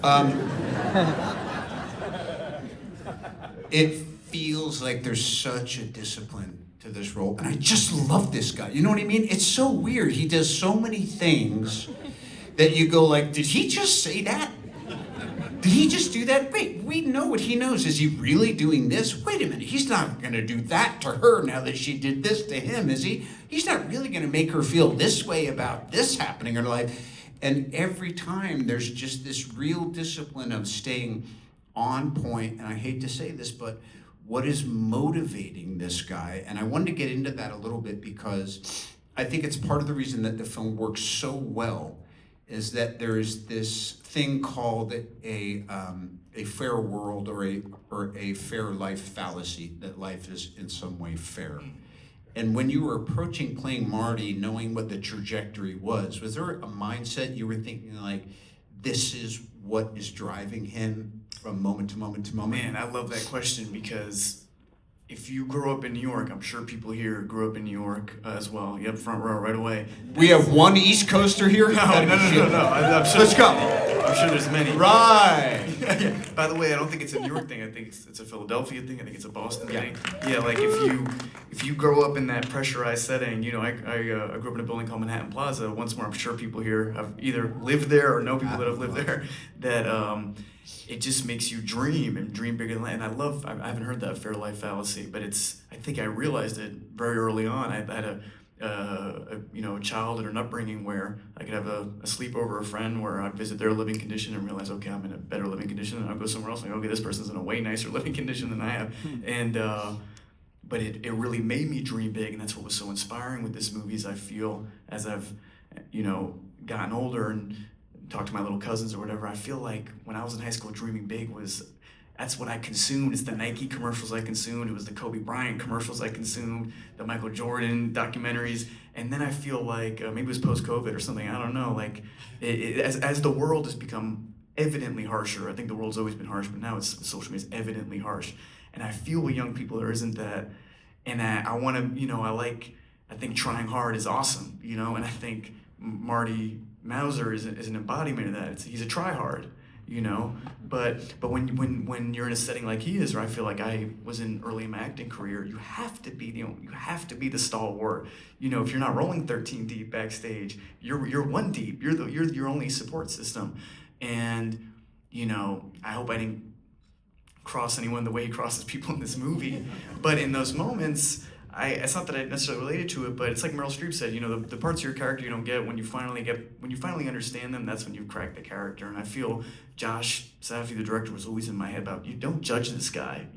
Um, it feels like there's such a discipline to this role, and I just love this guy. You know what I mean? It's so weird. He does so many things that you go like, did he just say that? Did he just do that? Wait, we know what he knows. Is he really doing this? Wait a minute, he's not gonna do that to her now that she did this to him, is he? He's not really gonna make her feel this way about this happening in her life. And every time there's just this real discipline of staying on point, and I hate to say this, but what is motivating this guy? And I wanted to get into that a little bit because I think it's part of the reason that the film works so well is that there is this thing called a fair world or a fair life fallacy, that life is in some way fair. And when you were approaching playing Marty, knowing what the trajectory was there a mindset you were thinking like, this is what is driving him from moment to moment to moment? Man, I love that question because if you grow up in New York, I'm sure people here grew up in New York as well. Yep, front row right away. We have one East Coaster here? No. I'm sure, Let's go. I'm sure there's many. Right. Yeah. By the way, I don't think it's a New York thing. I think it's a Philadelphia thing. I think it's a Boston thing. Yeah, like if you grow up in that pressurized setting, you know, I grew up in a building called Manhattan Plaza. Once more, I'm sure people here have either lived there or know people that have lived there. That it just makes you dream and dream bigger than that. And I haven't heard that fair life fallacy, but I think I realized it very early on. I had a childhood or an upbringing where I could have a sleepover, a friend where I'd visit their living condition and realize, okay, I'm in a better living condition, and I'll go somewhere else and go, okay, this person's in a way nicer living condition than I have. And but it really made me dream big, and that's what was so inspiring with this movie. Is I feel as I've gotten older and talked to my little cousins or whatever, I feel like when I was in high school, dreaming big that's what I consumed. It's the Nike commercials I consumed. It was the Kobe Bryant commercials I consumed, the Michael Jordan documentaries. And then I feel like maybe it was post-COVID or something, I don't know. Like as the world has become evidently harsher, I think the world's always been harsh, but now social media is evidently harsh. And I feel with young people there isn't that. And I want to, I think trying hard is awesome, and I think Marty Mauser is an embodiment of that. He's a try-hard, but when you're in a setting like he is, or I feel like I was in early in my acting career, you have to be the stalwart. If you're not rolling 13 deep backstage, you're one deep. You're your only support system, and I hope I didn't cross anyone the way he crosses people in this movie, but in those moments. It's not that I necessarily related to it, but it's like Meryl Streep said, the parts of your character you don't get, when you finally understand them, that's when you've cracked the character. And I feel Josh Safdie, the director, was always in my head about, you don't judge this guy,